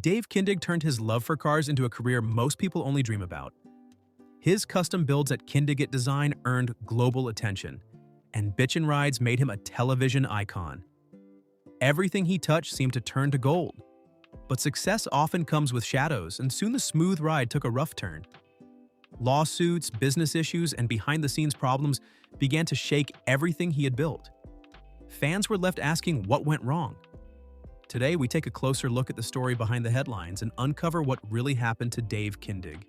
Dave Kindig turned his love for cars into a career most people only dream about. His custom builds at Kindig-It Design earned global attention, and Bitchin Rides made him a television icon. Everything he touched seemed to turn to gold. But success often comes with shadows, and soon the smooth ride took a rough turn. Lawsuits, business issues, and behind-the-scenes problems began to shake everything he had built. Fans were left asking what went wrong. Today, we take a closer look at the story behind the headlines and uncover what really happened to Dave Kindig.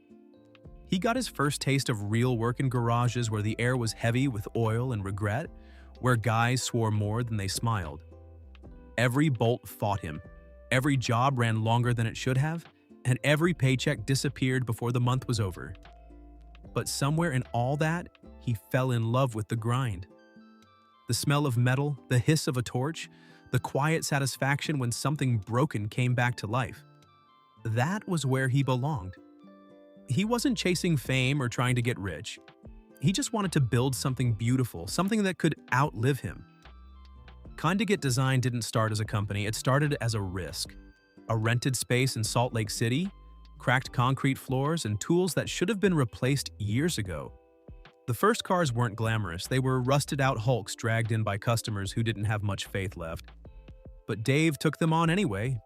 He got his first taste of real work in garages where the air was heavy with oil and regret, where guys swore more than they smiled. Every bolt fought him, every job ran longer than it should have, and every paycheck disappeared before the month was over. But somewhere in all that, he fell in love with the grind. The smell of metal, the hiss of a torch, the quiet satisfaction when something broken came back to life. That was where he belonged. He wasn't chasing fame or trying to get rich. He just wanted to build something beautiful, something that could outlive him. Kindig-It Design didn't start as a company, it started as a risk. A rented space in Salt Lake City, cracked concrete floors, and tools that should have been replaced years ago. The first cars weren't glamorous, they were rusted-out hulks dragged in by customers who didn't have much faith left. But Dave took them on anyway.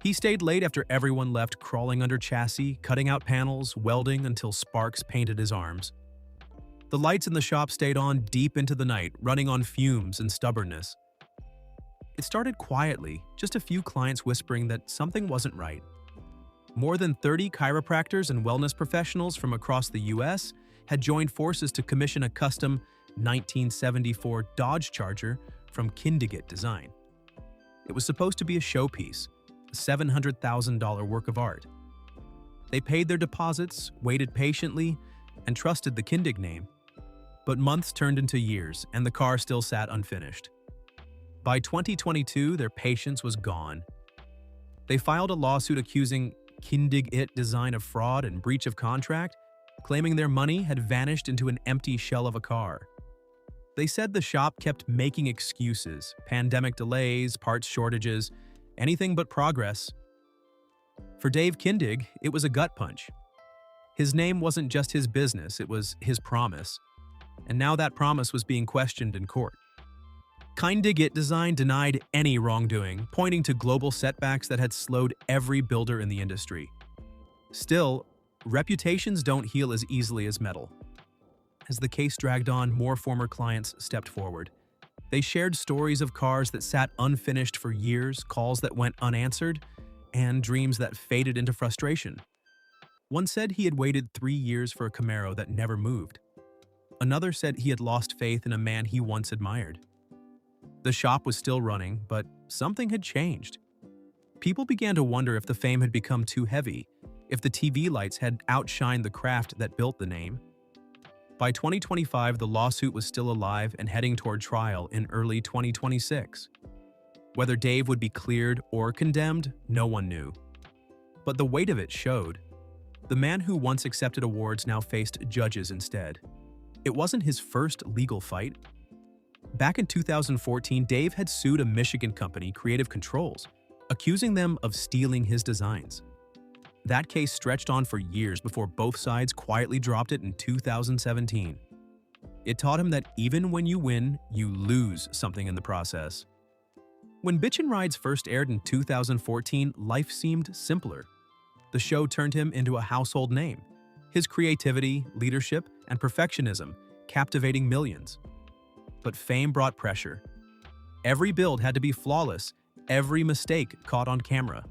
He stayed late after everyone left, crawling under chassis, cutting out panels, welding until sparks painted his arms. The lights in the shop stayed on deep into the night, running on fumes and stubbornness. It started quietly, just a few clients whispering that something wasn't right. More than 30 chiropractors and wellness professionals from across the US had joined forces to commission a custom 1974 Dodge Charger from Kindig-It Design. It was supposed to be a showpiece, a $700,000 work of art. They paid their deposits, waited patiently, and trusted the Kindig name. But months turned into years, and the car still sat unfinished. By 2022, their patience was gone. They filed a lawsuit accusing Kindig-It Design of fraud and breach of contract, claiming their money had vanished into an empty shell of a car. They said the shop kept making excuses, pandemic delays, parts shortages, anything but progress. For Dave Kindig, it was a gut punch. His name wasn't just his business, it was his promise. And now that promise was being questioned in court. Kindig-It Design denied any wrongdoing, pointing to global setbacks that had slowed every builder in the industry. Still, reputations don't heal as easily as metal. As the case dragged on, more former clients stepped forward. They shared stories of cars that sat unfinished for years, calls that went unanswered, and dreams that faded into frustration. One said he had waited 3 years for a Camaro that never moved. Another said he had lost faith in a man he once admired. The shop was still running, but something had changed. People began to wonder if the fame had become too heavy, if the TV lights had outshined the craft that built the name. By 2025, the lawsuit was still alive and heading toward trial in early 2026. Whether Dave would be cleared or condemned, no one knew. But the weight of it showed. The man who once accepted awards now faced judges instead. It wasn't his first legal fight. Back in 2014, Dave had sued a Michigan company, Creative Controls, accusing them of stealing his designs. That case stretched on for years before both sides quietly dropped it in 2017. It taught him that even when you win, you lose something in the process. When Bitchin Rides first aired in 2014, life seemed simpler. The show turned him into a household name. His creativity, leadership, and perfectionism captivating millions. But fame brought pressure. Every build had to be flawless, every mistake caught on camera.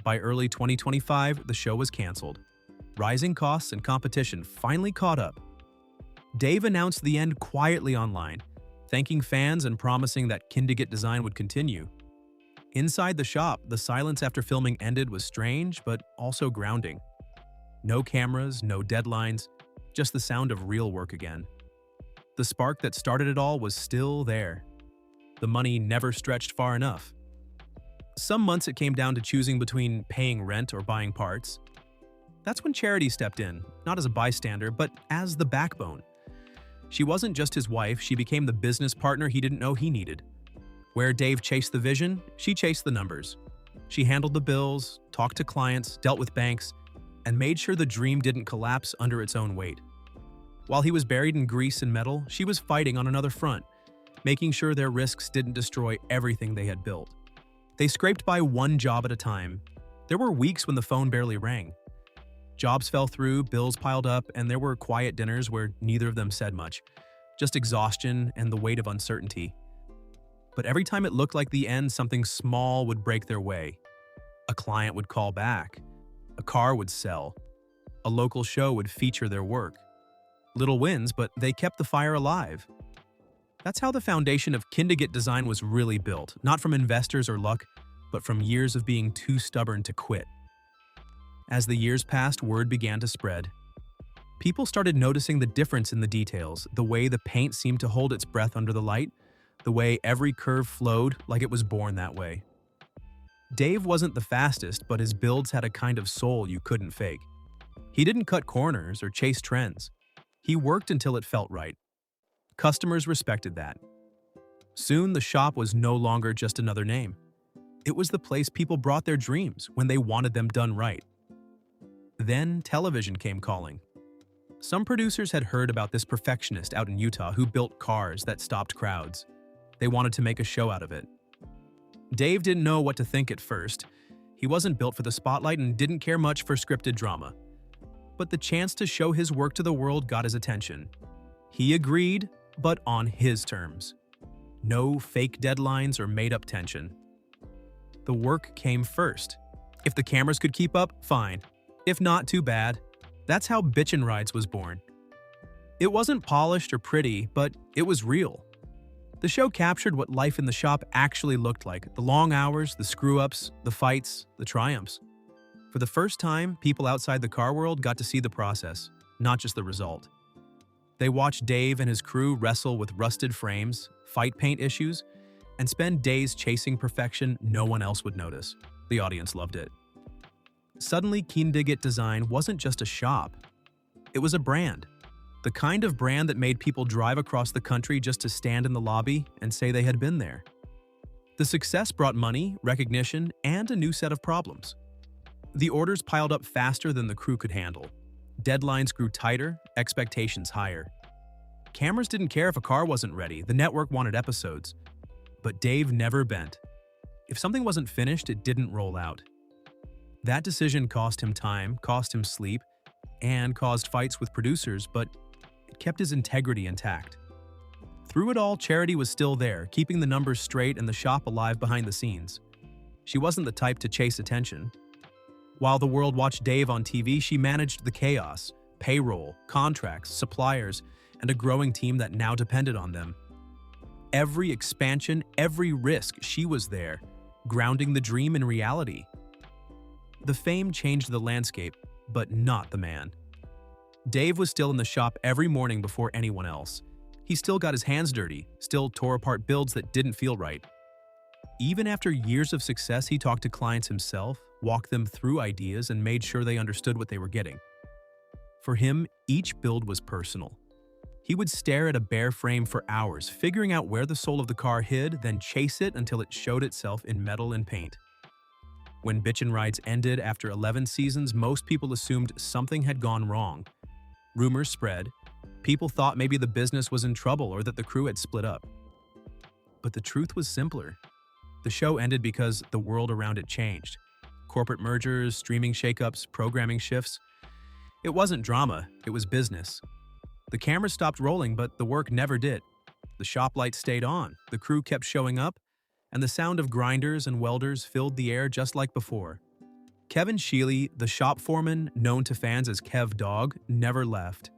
By early 2025, the show was canceled. Rising costs and competition finally caught up. Dave announced the end quietly online, thanking fans and promising that Kindig-It Design would continue. Inside the shop, the silence after filming ended was strange, but also grounding. No cameras, no deadlines, just the sound of real work again. The spark that started it all was still there. The money never stretched far enough. Some months it came down to choosing between paying rent or buying parts. That's when charity stepped in, not as a bystander, but as the backbone. She wasn't just his wife, she became the business partner he didn't know he needed. Where Dave chased the vision, she chased the numbers. She handled the bills, talked to clients, dealt with banks, and made sure the dream didn't collapse under its own weight. While he was buried in grease and metal, she was fighting on another front, making sure their risks didn't destroy everything they had built. They scraped by one job at a time. There were weeks when the phone barely rang. Jobs fell through, bills piled up, and there were quiet dinners where neither of them said much, just exhaustion and the weight of uncertainty. But every time it looked like the end, something small would break their way. A client would call back. A car would sell. A local show would feature their work. Little wins, but they kept the fire alive. That's how the foundation of Kindig-It Design was really built, not from investors or luck, but from years of being too stubborn to quit. As the years passed, word began to spread. People started noticing the difference in the details, the way the paint seemed to hold its breath under the light, the way every curve flowed like it was born that way. Dave wasn't the fastest, but his builds had a kind of soul you couldn't fake. He didn't cut corners or chase trends. He worked until it felt right. Customers respected that. Soon, the shop was no longer just another name. It was the place people brought their dreams when they wanted them done right. Then, television came calling. Some producers had heard about this perfectionist out in Utah who built cars that stopped crowds. They wanted to make a show out of it. Dave didn't know what to think at first. He wasn't built for the spotlight and didn't care much for scripted drama. But the chance to show his work to the world got his attention. He agreed, but on his terms. No fake deadlines or made-up tension. The work came first. If the cameras could keep up, fine. If not, too bad. That's how Bitchin Rides was born. It wasn't polished or pretty, but it was real. The show captured what life in the shop actually looked like: the long hours, the screw-ups, the fights, the triumphs. For the first time, people outside the car world got to see the process, not just the result. They watched Dave and his crew wrestle with rusted frames, fight paint issues, and spend days chasing perfection no one else would notice. The audience loved it. Suddenly, Kindig-It Design wasn't just a shop. It was a brand. The kind of brand that made people drive across the country just to stand in the lobby and say they had been there. The success brought money, recognition, and a new set of problems. The orders piled up faster than the crew could handle. Deadlines grew tighter, expectations higher. Cameras didn't care if a car wasn't ready, the network wanted episodes. But Dave never bent. If something wasn't finished, it didn't roll out. That decision cost him time, cost him sleep, and caused fights with producers, but it kept his integrity intact. Through it all, Charity was still there, keeping the numbers straight and the shop alive behind the scenes. She wasn't the type to chase attention. While the world watched Dave on TV, she managed the chaos, payroll, contracts, suppliers, and a growing team that now depended on them. Every expansion, every risk, she was there, grounding the dream in reality. The fame changed the landscape, but not the man. Dave was still in the shop every morning before anyone else. He still got his hands dirty, still tore apart builds that didn't feel right. Even after years of success, he talked to clients himself, walked them through ideas, and made sure they understood what they were getting. For him, each build was personal. He would stare at a bare frame for hours, figuring out where the soul of the car hid, then chase it until it showed itself in metal and paint. When Bitchin Rides ended after 11 seasons, most people assumed something had gone wrong. Rumors spread. People thought maybe the business was in trouble or that the crew had split up. But the truth was simpler. The show ended because the world around it changed. Corporate mergers, streaming shakeups, programming shifts. It wasn't drama, it was business. The cameras stopped rolling, but the work never did. The shop lights stayed on, the crew kept showing up, and the sound of grinders and welders filled the air just like before. Kevin Sheely, the shop foreman, known to fans as Kev Dog, never left.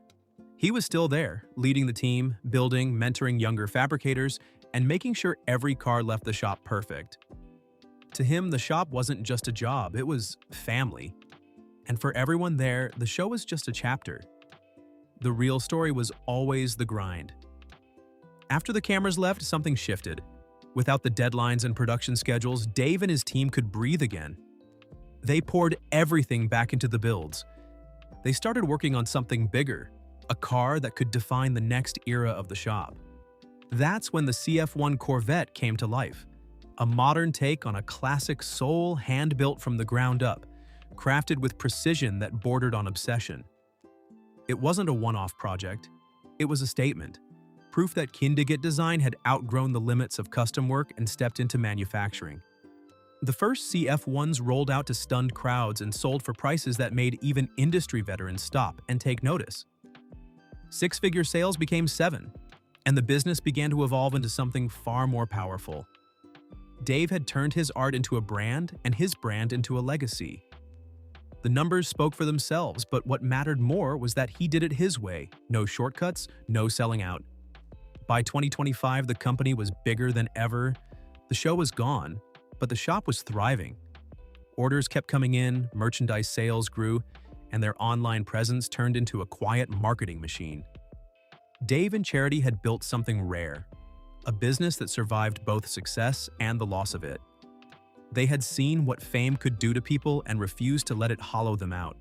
He was still there, leading the team, building, mentoring younger fabricators, and making sure every car left the shop perfect. To him, the shop wasn't just a job, it was family. And for everyone there, the show was just a chapter. The real story was always the grind. After the cameras left, something shifted. Without the deadlines and production schedules, Dave and his team could breathe again. They poured everything back into the builds. They started working on something bigger, a car that could define the next era of the shop. That's when the CF1 Corvette came to life, a modern take on a classic soul hand-built from the ground up, crafted with precision that bordered on obsession. It wasn't a one-off project. It was a statement, proof that Kindig-It Design had outgrown the limits of custom work and stepped into manufacturing. The first CF1s rolled out to stunned crowds and sold for prices that made even industry veterans stop and take notice. Six-figure sales became 7, and the business began to evolve into something far more powerful. Dave had turned his art into a brand and his brand into a legacy. The numbers spoke for themselves, but what mattered more was that he did it his way. No shortcuts, no selling out. By 2025, the company was bigger than ever. The show was gone, but the shop was thriving. Orders kept coming in, merchandise sales grew, and their online presence turned into a quiet marketing machine. Dave and Charity had built something rare, a business that survived both success and the loss of it. They had seen what fame could do to people and refused to let it hollow them out.